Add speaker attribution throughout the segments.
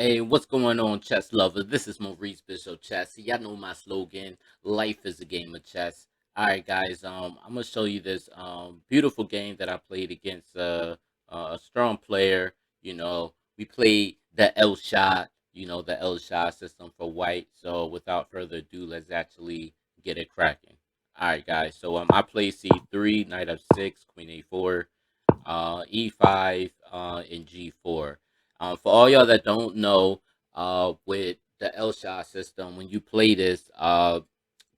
Speaker 1: Hey, what's going on, chess lovers? This is Maurice Bishop Chess. Y'all know my slogan: "Life is a game of chess." All right, guys. I'm gonna show you this beautiful game that I played against a strong player. We played the Elshad. The Elshad system for white. So, without further ado, let's actually get it cracking. All right, guys. So, I play C3, Knight F6, Queen A4, E5, and G4. For all y'all that don't know, with the Elshad system, when you play this,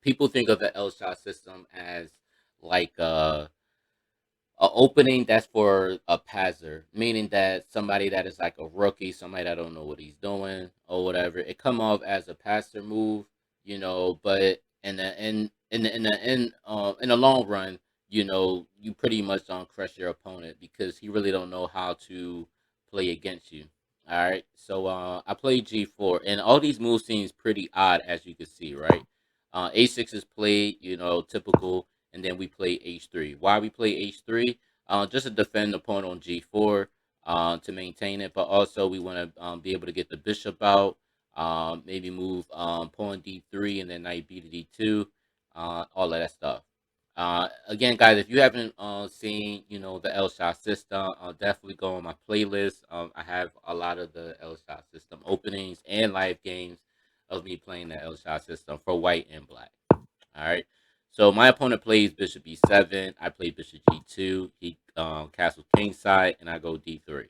Speaker 1: people think of the Elshad system as like a opening that's for a passer, meaning that somebody that is like a rookie, somebody that don't know what he's doing or whatever, it come off as a passer move, but in the long run, you pretty much don't crush your opponent because he really don't know how to play against you. All right, so I played G4, and all these moves seems pretty odd as you can see, right? A6 is played, typical, and then we play H3. Why we play H3? Just to defend the pawn on G4, to maintain it, but also we want to be able to get the bishop out, maybe move pawn D3 and then knight B to D2, all of that stuff. Again, guys, if you haven't seen, the Elshad system, definitely go on my playlist. I have a lot of the Elshad system openings and live games of me playing the Elshad system for white and black. All right. So my opponent plays bishop e7. I play bishop g2. He castles kingside, and I go d3.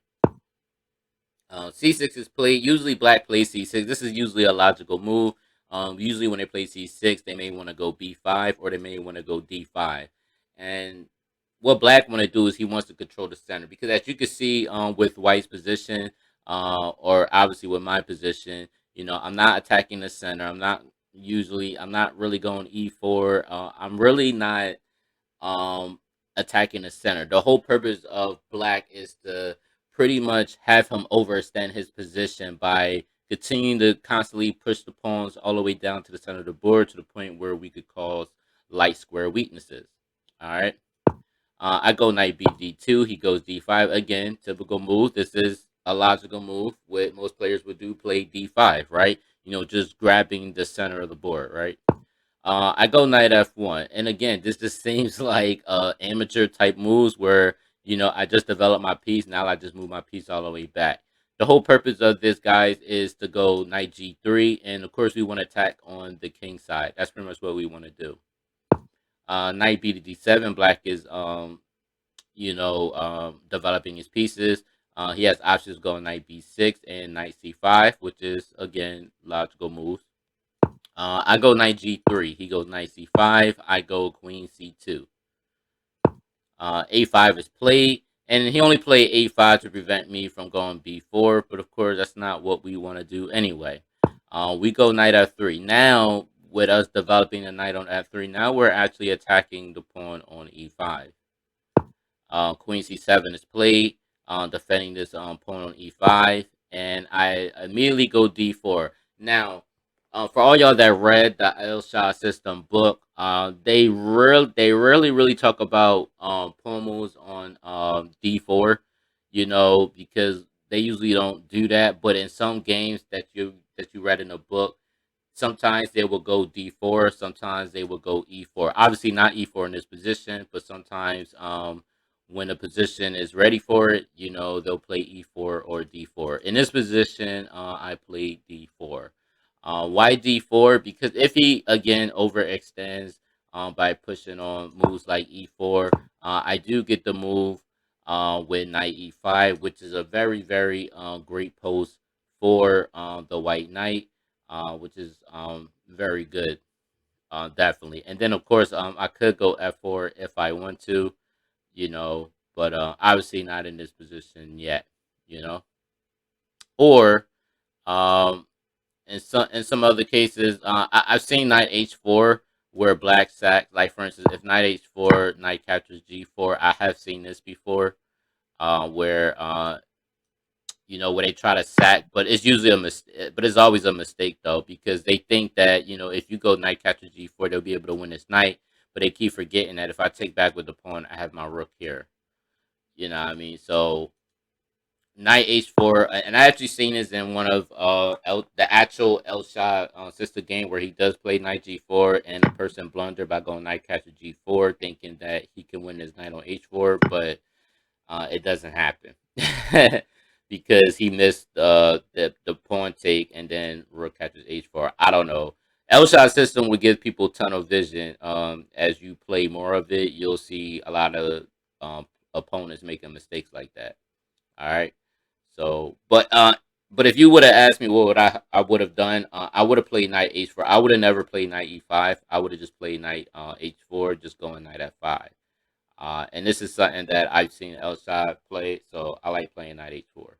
Speaker 1: C6 is played. Usually black plays c6. This is usually a logical move. Usually when they play c6, they may want to go b5 or they may want to go d5. And what black want to do is he wants to control the center because as you can see with white's position, or obviously with my position, I'm not attacking the center. I'm not really going e4. I'm really not um attacking the center. The whole purpose of black is to pretty much have him overextend his position by continuing to constantly push the pawns all the way down to the center of the board to the point where we could cause light square weaknesses. All right. I go knight b d2. He goes d5. Again, typical move. This is a logical move. What most players would do, play d5, right? Just grabbing the center of the board, right? I go knight f1, and again, this just seems like amateur type moves where I just develop my piece. Now I just move my piece all the way back. The whole purpose of this, guys, is to go knight g3, and of course we want to attack on the king side. That's pretty much what we want to do. Knight b to d7. Black is developing his pieces. He has options going knight b6 and knight c5, which is again logical moves. I go knight g3. He goes knight c5. I go queen c2. A5 is played, and he only played a5 to prevent me from going b4. But of course, that's not what we want to do anyway. We go knight f3. Now, with us developing a knight on f3, now we're actually attacking the pawn on e5. Queen c7 is played, defending this pawn on e5, and I immediately go d4. Now, for all y'all that read the Elshad system book, they really talk about pawn moves on d4, because they usually don't do that. But in some games that you read in the book, sometimes they will go d4, sometimes they will go e4. Obviously, not e4 in this position, but sometimes when the position is ready for it, they'll play e4 or d4. In this position, I played d4. Why d4? Because if he again overextends by pushing on moves like e4, I do get the move with knight e5, which is a very very great post for the white knight, which is very good, definitely. And then of course I could go f4 if I want to, but obviously not in this position yet, you know. Or um, in some other cases, I've seen knight h4 where black sack. Like for instance, if knight h4, knight captures g4. I have seen this before, where where they try to sack, but it's usually a mistake. But it's always a mistake though, because they think that if you go knight captures g4, they'll be able to win this knight. But they keep forgetting that if I take back with the pawn, I have my rook here. You know what I mean? So knight h4, and I actually seen this in one of the actual Elshad sister game where he does play knight g4, and a person blunder by going knight capture g4, thinking that he can win his knight on h4, but it doesn't happen because he missed the pawn take, and then rook catches h4. I don't know. Elshad system would give people tunnel vision. As you play more of it, you'll see a lot of opponents making mistakes like that. All right. So, but if you would have asked me what would I would have done, I would have played knight h4. I would have never played knight e5. I would have just played knight h4, just going knight f5. And this is something that I've seen Elshad play, so I like playing knight h4.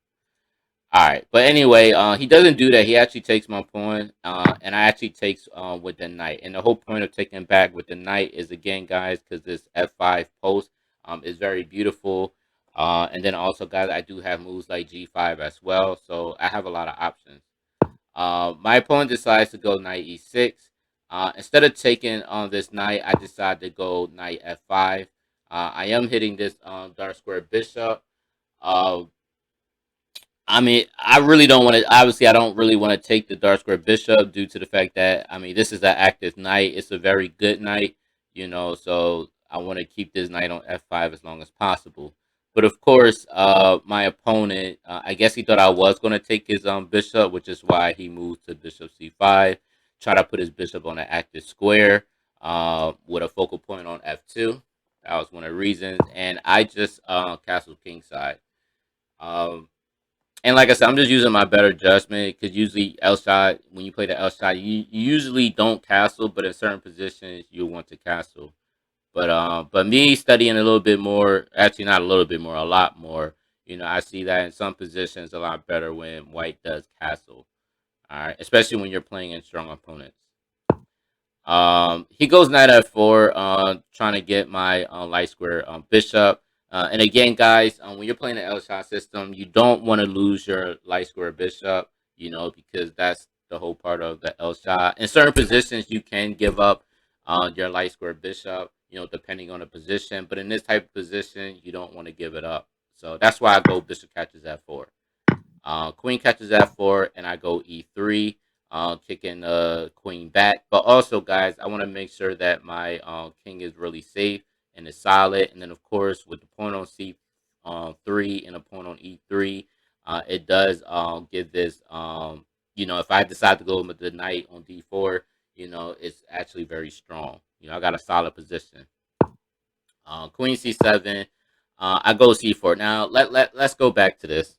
Speaker 1: All right, but anyway, he doesn't do that. He actually takes my pawn, and I actually takes with the knight. And the whole point of taking back with the knight is, again, guys, because this f5 post is very beautiful. And then also, guys, I do have moves like g5 as well, so I have a lot of options. My opponent decides to go knight e6. Instead of taking on this knight, I decide to go knight f5. I am hitting this dark square bishop. Uh, I mean, I really don't want to. Obviously, I don't really want to take the dark square bishop due to the fact that, I mean, this is an active knight. It's a very good knight, so I want to keep this knight on f5 as long as possible. But of course, my opponent, I guess he thought I was going to take his bishop, which is why he moved to bishop c5, try to put his bishop on an active square with a focal point on f2. That was one of the reasons, and I just castled kingside. Um, and like I said, I'm just using my better judgment because usually Elshad, when you play the Elshad, you usually don't castle, but in certain positions you want to castle. But me studying a little bit more, actually not a little bit more, a lot more. I see that in some positions a lot better when White does castle. All right, especially when you're playing in strong opponents. He goes knight f4, trying to get my light square bishop. And again, guys, when you're playing the L shot system, you don't want to lose your light square bishop, because that's the whole part of the L shot. In certain positions, you can give up your light square bishop, depending on the position. But in this type of position, you don't want to give it up. So that's why I go bishop catches f4. Queen catches f4, and I go e3, kicking the queen back. But also, guys, I want to make sure that my king is really safe and is solid. And then, of course, with the pawn on c3 and a pawn on e3, it does give this, if I decide to go with the knight on d4, it's actually very strong. I got a solid position. Queen c7, I go c4. Now, let's go back to this.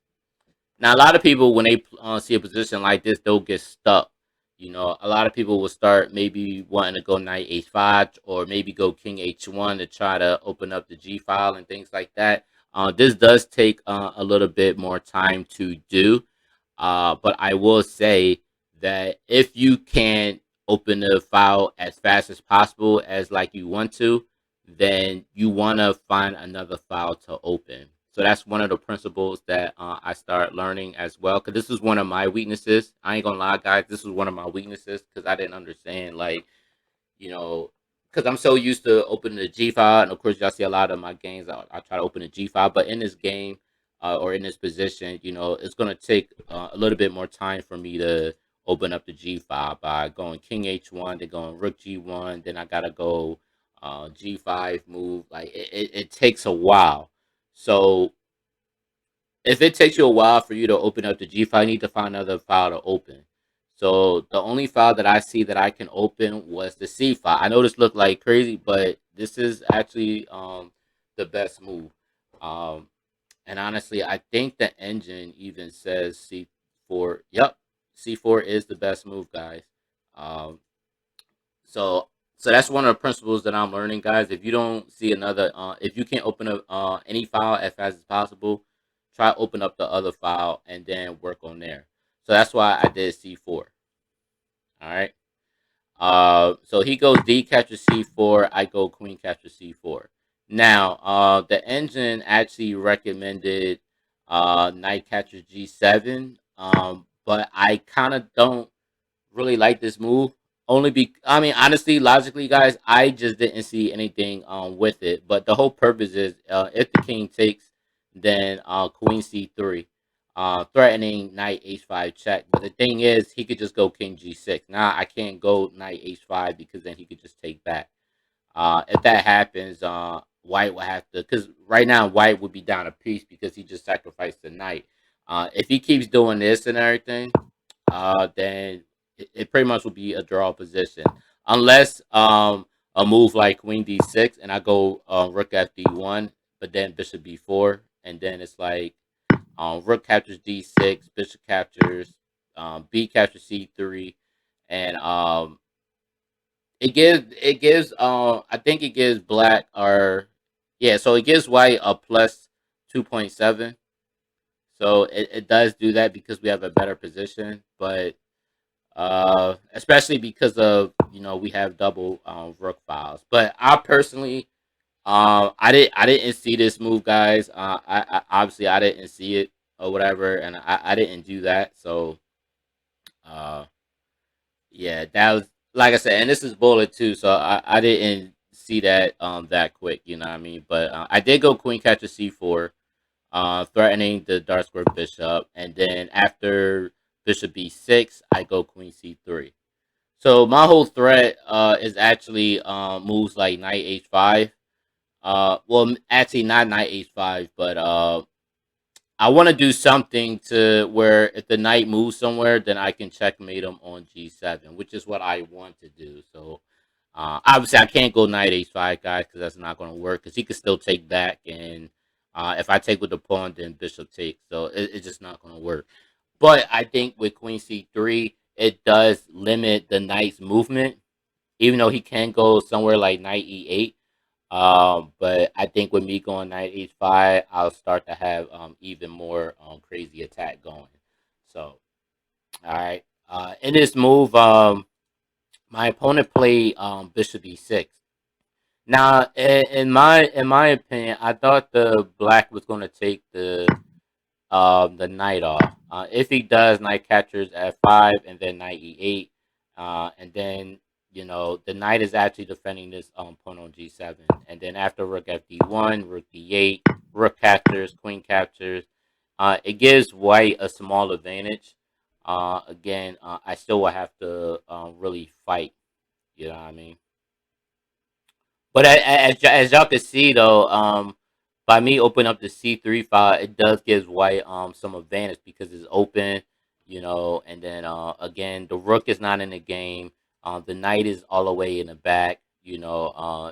Speaker 1: Now, a lot of people, when they see a position like this, they'll get stuck. A lot of people will start maybe wanting to go knight h5 or maybe go king h1 to try to open up the g file and things like that. This does take a little bit more time to do. But I will say that if you can open the file as fast as possible, as like you want to, then you want to find another file to open. So that's one of the principles that I start learning as well. Because this is one of my weaknesses. I ain't gonna lie, guys. This is one of my weaknesses because I didn't understand, like, you know, because I'm so used to opening the G file, and of course, y'all see a lot of my games. I try to open the G file, but in this game or in this position, it's gonna take a little bit more time for me to open up the G file by going King H1, then going Rook G1, then I gotta go G5 move. Like it takes a while. So if it takes you a while for you to open up the G file, you need to find another file to open. So the only file that I see that I can open was the C file. I know this looked like crazy, but this is actually the best move. Um, and honestly, I think the engine even says C4. Yep, C4 is the best move, guys. Um, so so that's one of the principles that I'm learning, guys. If you don't see another, if you can't open up any file as fast as possible, try open up the other file and then work on there. So that's why I did C4. All right. So he goes D catcher C4. I go Queen catcher C4. Now, the engine actually recommended Knight catcher G7. But I kind of don't really like this move. I mean, honestly, logically, guys, I just didn't see anything with it. But the whole purpose is if the king takes, then Queen C3. threatening knight h5 check. But the thing is, he could just go king g6. Now I can't go knight h5 because then he could just take back. If that happens, White will have to, because right now White would be down a piece because he just sacrificed the knight. If he keeps doing this and everything, then it pretty much will be a draw position, unless a move like queen d6 and I go rook fd1, but then bishop b4, and then it's like rook captures d6, bishop captures, b captures c3, and I think it gives black or yeah, so it gives white a plus 2.7. So it does do that because we have a better position, but especially because of we have double rook files. But I personally I didn't see this move, guys. I obviously I didn't see it or whatever, and I didn't do that. So uh yeah, that was like I said, and this is bullet too, so I didn't see that that quick, you know what I mean? But I did go queen catches c4, threatening the dark square bishop, and then after bishop b6, I go queen c3. So my whole threat is actually moves like knight h5. Well, actually not knight h5, but I want to do something to where if the knight moves somewhere, then I can checkmate him on g7, which is what I want to do. So obviously I can't go knight h5, guys, because that's not going to work. Because he can still take back, and if I take with the pawn, then bishop takes. So it's just not going to work. But I think with queen c3, it does limit the knight's movement, even though he can go somewhere like knight e8. But I think with me going knight h5, I'll start to have even more crazy attack going. So, all right. In this move, my opponent played bishop e6. Now, in my opinion, I thought the black was going to take the knight off. If he does, knight captures f5 and then knight e8, and then the knight is actually defending this pawn on g7, and then after rook fd1, rook d8, rook captures, queen captures. It gives white a small advantage. Again, I still will have to really fight. You know what I mean? But as y'all can see though, by me opening up the C3 file, it does give white some advantage because it's open, and then again the rook is not in the game. The knight is all the way in the back. In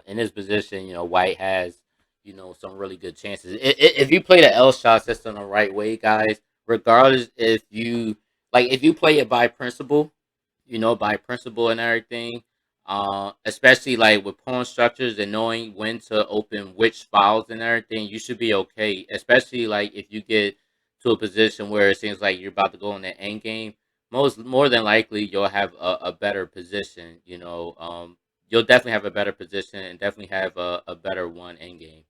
Speaker 1: this position, white has some really good chances. If you play the Elshad system the right way, guys, regardless if you play it by principle, by principle and everything. Especially like with pawn structures and knowing when to open which files and everything, you should be okay. Especially like if you get to a position where it seems like you're about to go in the end game, more than likely you'll have a better position. You'll definitely have a better position and definitely have a better one end game.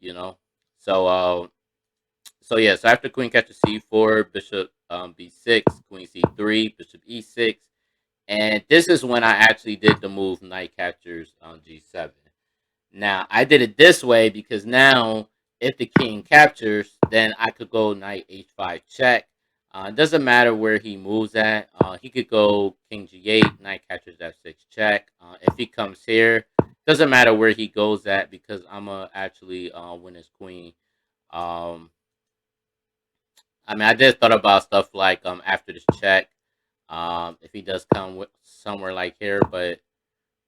Speaker 1: You know, so yeah. So after queen catches c4, bishop b6, queen c3, bishop e6. And this is when I actually did the move knight captures on g7. Now, I did it this way because now if the king captures, then I could go knight h5 check. It doesn't matter where he moves at. He could go king g8, knight captures f6 check. If he comes here, doesn't matter where he goes at because I'm going to actually win his queen. Um, I mean, I just thought about stuff like after this check, if he does come somewhere like here, but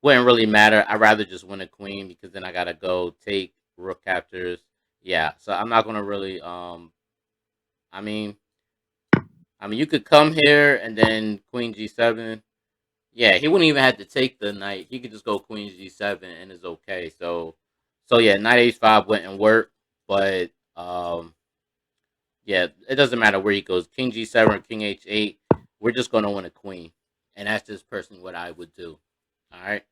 Speaker 1: wouldn't really matter. I'd rather just win a queen because then I gotta go take rook captures. Yeah, so I'm not gonna really. I mean, you could come here and then queen g7. Yeah, he wouldn't even have to take the knight. He could just go queen g7 and it's okay. So yeah, knight h5 wouldn't work, but yeah, it doesn't matter where he goes. King g7, king h8. We're just gonna win a queen, and that's just personally what I would do. All right.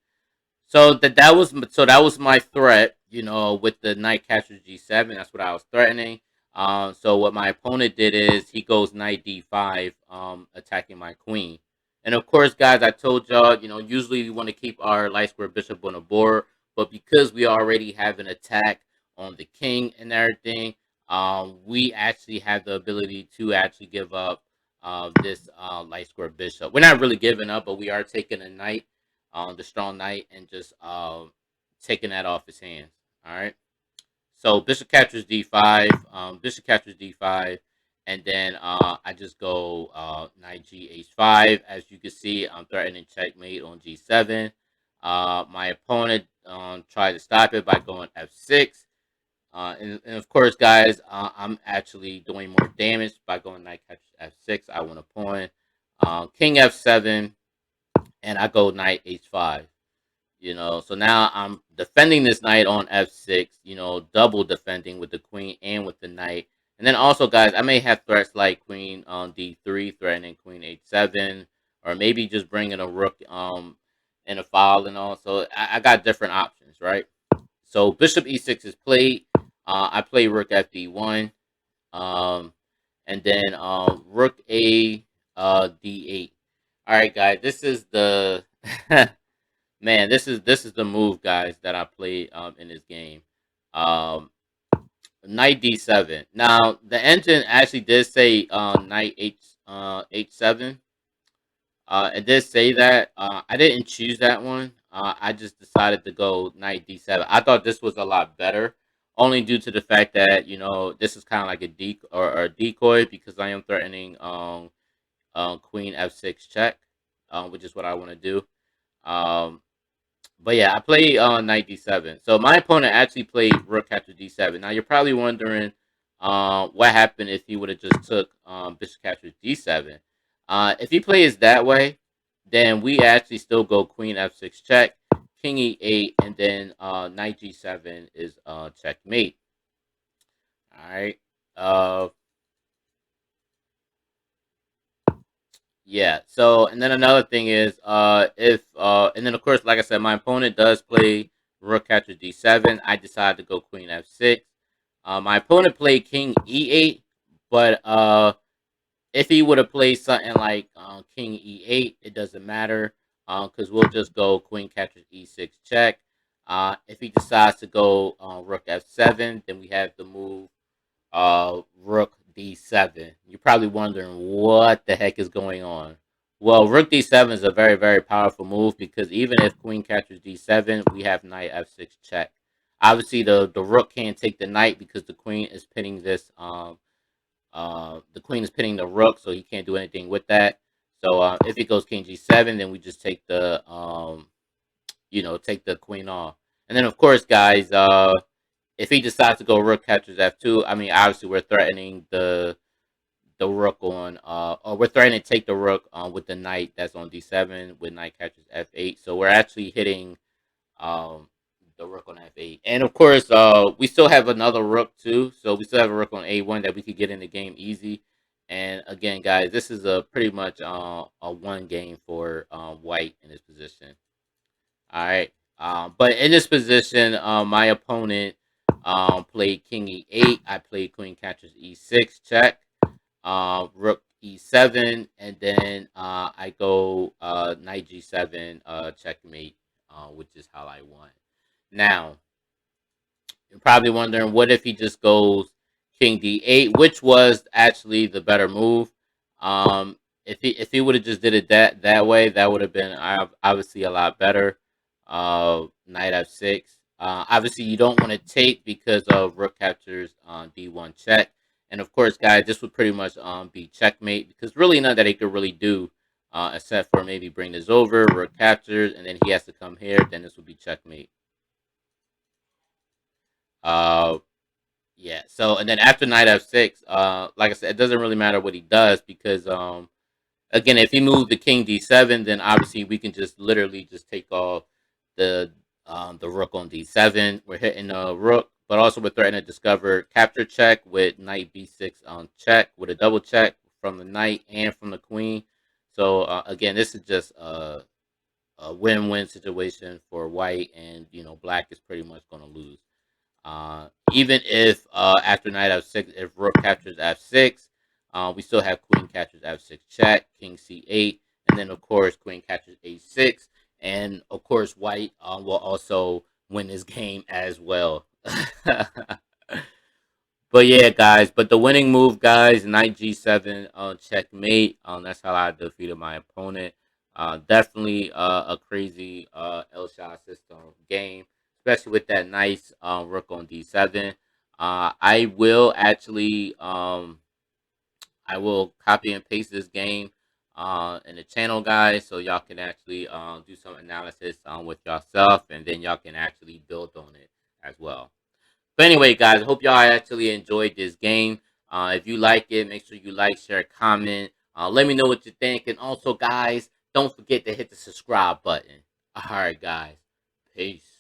Speaker 1: So that was my threat. With the knight captures g7. That's what I was threatening. So what my opponent did is he goes knight d5, attacking my queen. And of course, guys, I told y'all, usually we want to keep our light square bishop on the board, but because we already have an attack on the king and everything, we actually have the ability to actually give up this light square bishop. We're not really giving up, but we are taking a knight, the strong knight, and just taking that off his hands. All right. So bishop captures d5, bishop captures d5, and then I just go knight g5. As you can see, I'm threatening checkmate on g7. My opponent tried to stop it by going f6. And of course, guys, I'm actually doing more damage by going knight captures f6. I want a pawn. King f7, and I go knight h5. So now I'm defending this knight on f6, double defending with the queen and with the knight. And then also, guys, I may have threats like queen on d3, threatening queen h7, or maybe just bringing a rook and a file and all. So I got different options, right? So bishop e6 is played. I play rook fd1, um, and then rook a d8. All right, guys, this is the man. This is the move, guys, that I played in this game. Um, knight d7. Now the engine actually did say knight h7. It did say that. I didn't choose that one. I just decided to go knight d7. I thought this was a lot better, only due to the fact that this is kind of like a or a decoy, because I am threatening queen f6 check, which is what I want to do. But yeah, I played knight d7. So my opponent actually played rook captures d7. Now you're probably wondering what happened if he would have just took bishop captures d7. If he plays that way, then we actually still go queen f6 check, king e8, and then knight g7 is checkmate. All right. Yeah. So, and then another thing is, if and then of course, like I said, my opponent does play rook captures d7. I decided to go queen f6. My opponent played king e8, but if he would have played something like king e8, it doesn't matter, because we'll just go queen captures e6 check. If he decides to go rook f7, then we have the move rook d7. You're probably wondering what the heck is going on. Well, rook d7 is a very, very powerful move, because even if queen captures d7, we have knight f6 check. Obviously, the rook can't take the knight because the queen is pinning this. The queen is pinning the rook, so he can't do anything with that. So if it goes king g7, then we just take the take the queen off. And then of course, guys, if he decides to go rook captures f2, I mean, obviously we're threatening the rook on, or we're threatening to take the rook with the knight that's on d7 with knight captures f8. So we're actually hitting um the rook on f8, and of course, we still have another rook too. So we still have a rook on a1 that we could get in the game easy. And again, guys, this is a pretty much a one game for white in this position. All right. But in this position, my opponent played king e8. I played queen captures e6 check, rook e7, and then I go knight g7 checkmate, which is how I won. Now, you're probably wondering, what if he just goes king d8, which was actually the better move. If he would have just did it that way, that would have been obviously a lot better. Knight f6. Obviously, you don't want to take because of rook captures d1 check. And of course, guys, this would pretty much be checkmate, because really nothing that he could really do, except for maybe bring this over, rook captures, and then he has to come here. Then this would be checkmate. Uh, Yeah. So, and then after knight f6, like I said, it doesn't really matter what he does, because again, if he moves the king d7, then obviously we can just literally just take off the rook on d7. We're hitting a rook, but also we're threatening to discover capture check with knight b6 on check with a double check from the knight and from the queen. So again, this is just a win-win situation for white, and black is pretty much going to lose. Even if after knight f6, if rook captures f6, we still have queen captures f6 check, king c8, and then of course queen captures a6, and of course white will also win this game as well. But yeah, guys. But the winning move, guys, knight g7, checkmate. That's how I defeated my opponent. Definitely a crazy Elshad system game, especially with that nice rook on d7. I will actually I will copy and paste this game in the channel, guys, so y'all can actually do some analysis with yourself, and then y'all can actually build on it as well. But anyway, guys, I hope y'all actually enjoyed this game. If you like it, make sure you like, share, comment. Let me know what you think. And also, guys, don't forget to hit the subscribe button. All right, guys. Peace.